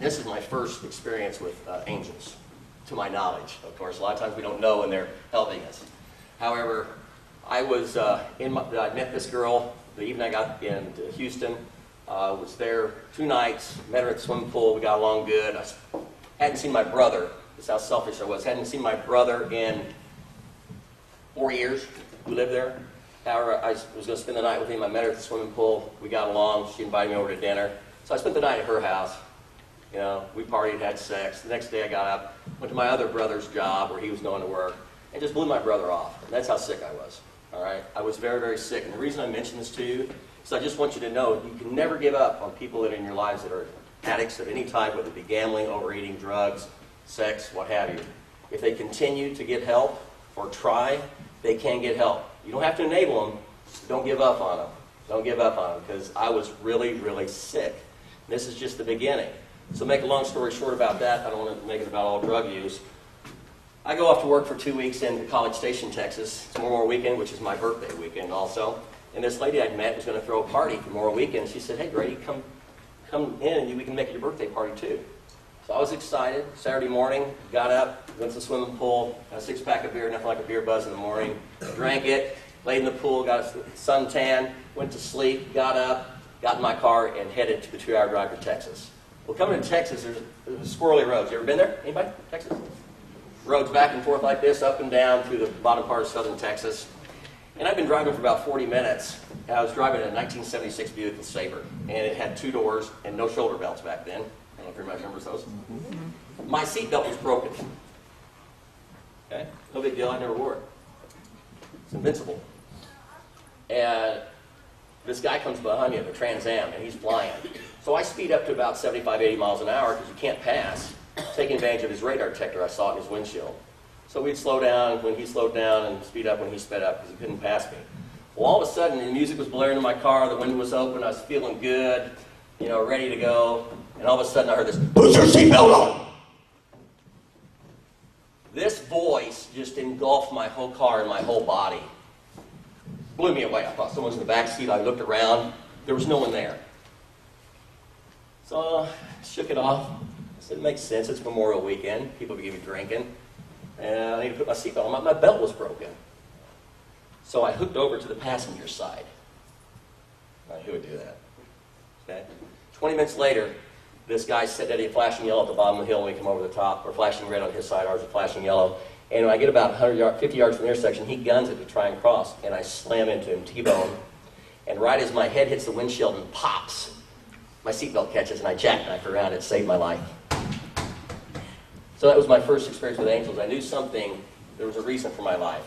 this is my first experience with angels, to my knowledge. Of course, a lot of times we don't know when they're helping us. However, I met this girl the evening I got into Houston. Was there 2 nights, met her at the swimming pool, we got along good. I hadn't seen my brother, that's how selfish I was, hadn't seen my brother in 4 years, who lived there. However, I was going to spend the night with him. I met her at the swimming pool, we got along, she invited me over to dinner. So I spent the night at her house. You know, we partied, had sex. The next day I got up, went to my other brother's job where he was going to work, and just blew my brother off. And that's how sick I was, all right? I was very, very sick. And the reason I mention this to you is I just want you to know you can never give up on people that are in your lives that are addicts of any type, whether it be gambling, overeating, drugs, sex, what have you. If they continue to get help or try, they can get help. You don't have to enable them. Just don't give up on them. Don't give up on them, because I was really, really sick. And this is just the beginning. So make a long story short about that. I don't want to make it about all drug use. I go off to work for 2 weeks in College Station, Texas. It's Memorial Weekend, which is my birthday weekend also. And this lady I'd met was going to throw a party for Memorial Weekend. She said, "Hey, Grady, come in and we can make your birthday party too." So I was excited. Saturday morning, got up, went to the swimming pool, had a 6-pack of beer, nothing like a beer buzz in the morning. Drank it, laid in the pool, got a suntan, went to sleep, got up, got in my car, and headed to the 2-hour drive to Texas. Well, coming to Texas, there's squirrely roads. You ever been there? Anybody? Texas? Roads back and forth like this, up and down through the bottom part of southern Texas. And I've been driving for about 40 minutes. I was driving a 1976 Buick LeSabre, and it had 2 doors and no shoulder belts back then. I don't know if everybody remembers those. My seatbelt was broken. Okay? No big deal, I never wore it. It's invincible. And this guy comes behind me in a Trans Am, and he's flying. So I speed up to about 75, 80 miles an hour, because you can't pass, taking advantage of his radar detector I saw in his windshield. So we'd slow down when he slowed down and speed up when he sped up, because he couldn't pass me. Well, all of a sudden, the music was blaring in my car, the window was open, I was feeling good, you know, ready to go, and all of a sudden I heard this, "Put your seatbelt on!" This voice just engulfed my whole car and my whole body. Blew me away. I thought someone was in the back seat. I looked around. There was no one there. So I shook it off. I said, "It makes sense. It's Memorial Weekend. People be drinking. And I need to put my seatbelt on. My belt was broken." So I hooked over to the passenger side. Now, who would do that? Okay. 20 minutes later, this guy said that he flashing yellow at the bottom of the hill when we come over the top. We're flashing red on his side, ours are flashing yellow. And when I get about 50 yards from the intersection, he guns it to try and cross. And I slam into him, T-bone. And right as my head hits the windshield and pops, my seatbelt catches and I jackknife around. It saved my life. So that was my first experience with angels. I knew something, there was a reason for my life.